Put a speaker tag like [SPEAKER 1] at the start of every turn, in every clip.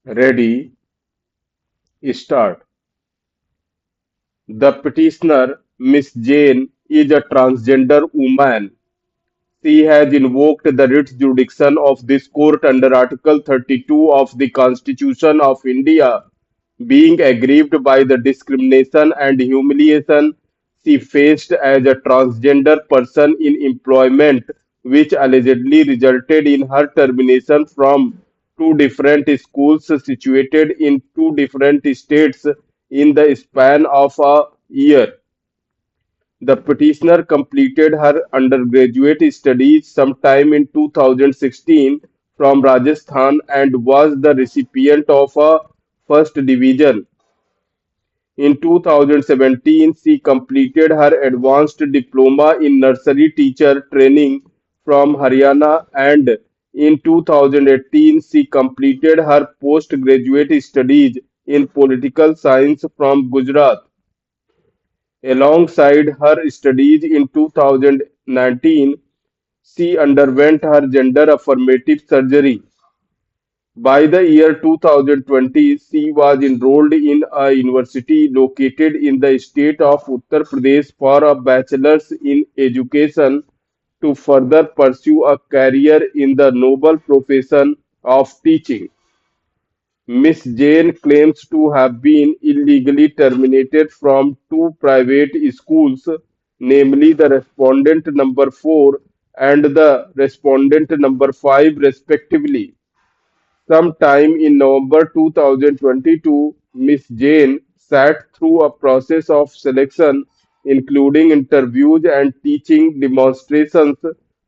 [SPEAKER 1] Ready, start. The petitioner, Miss Jane, is a transgender woman. She has invoked the writ jurisdiction of this court under Article 32 of the Constitution of India, being aggrieved by the discrimination and humiliation she faced as a transgender person in employment, which allegedly resulted in her termination from two different schools situated in two different states in the span of a year. The petitioner completed her undergraduate studies sometime in 2016 from Rajasthan and was the recipient of a first division. In 2017, she completed her advanced diploma in nursery teacher training from Haryana, and in 2018 she completed her postgraduate studies in political science from Gujarat. Alongside her studies in 2019, she underwent her gender affirmative surgery. By the year 2020, she was enrolled in a university located in the state of Uttar Pradesh for a bachelor's in education to further pursue a career in the noble profession of teaching. Miss Jane claims to have been illegally terminated from two private schools, namely the respondent number 4 and the respondent number 5, respectively. Sometime in November 2022, Miss Jane sat through a process of selection, including interviews and teaching demonstrations,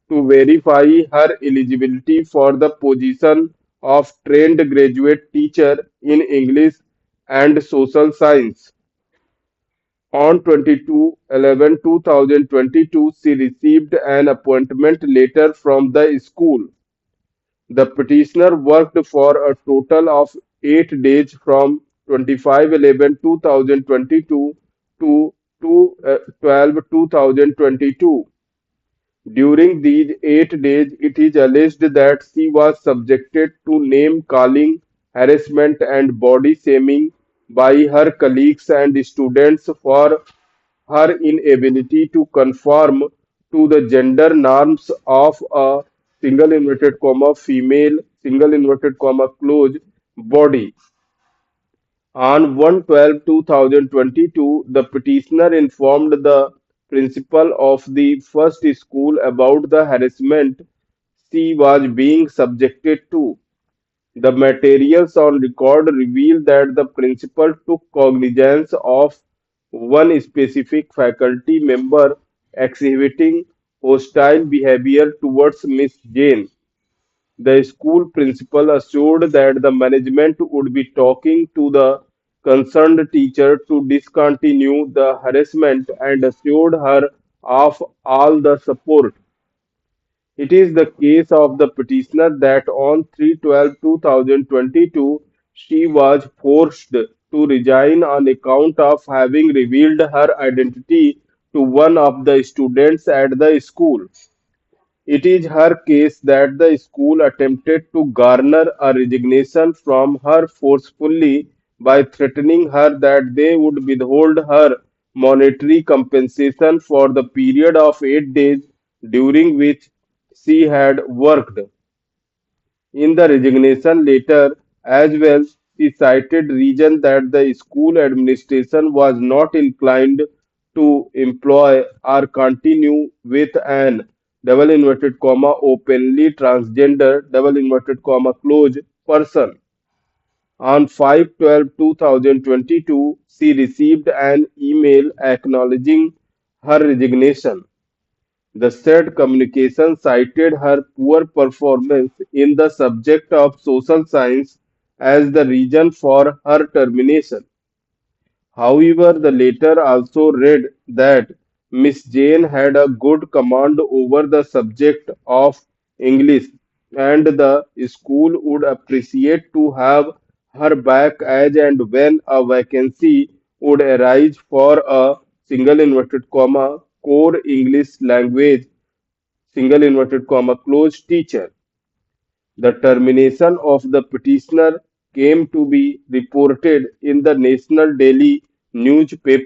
[SPEAKER 1] to verify her eligibility for the position of trained graduate teacher in English and social science. On 22/11/2022, she received an appointment letter from the school. The petitioner worked for a total of 8 days from 25/11/2022 to 2/12/2022. During these 8 days, it is alleged that she was subjected to name calling, harassment, and body shaming by her colleagues and students for her inability to conform to the gender norms of a single inverted comma female single inverted comma close body. On 1/12/2022, the petitioner informed the principal of the first school about the harassment she was being subjected to. The materials on record reveal that the principal took cognizance of one specific faculty member exhibiting hostile behavior towards Miss Jane. The school principal assured that the management would be talking to the concerned teacher to discontinue the harassment and assured her of all the support. It is the case of the petitioner that on 3/12/2022 she was forced to resign on account of having revealed her identity to one of the students at the school. It is her case that the school attempted to garner a resignation from her forcefully by threatening her that they would withhold her monetary compensation for the period of 8 days during which she had worked. In the resignation letter as well, she cited reason that the school administration was not inclined to employ or continue with an double inverted comma openly transgender double inverted comma close person. On 5/12/2022, she received an email acknowledging her resignation. The said communication cited her poor performance in the subject of social science as the reason for her termination. However, the letter also read that Miss Jane had a good command over the subject of English and the school would appreciate to have her back as and when a vacancy would arise for a single inverted comma core English language single inverted comma close teacher. The termination of the petitioner came to be reported in the national daily newspaper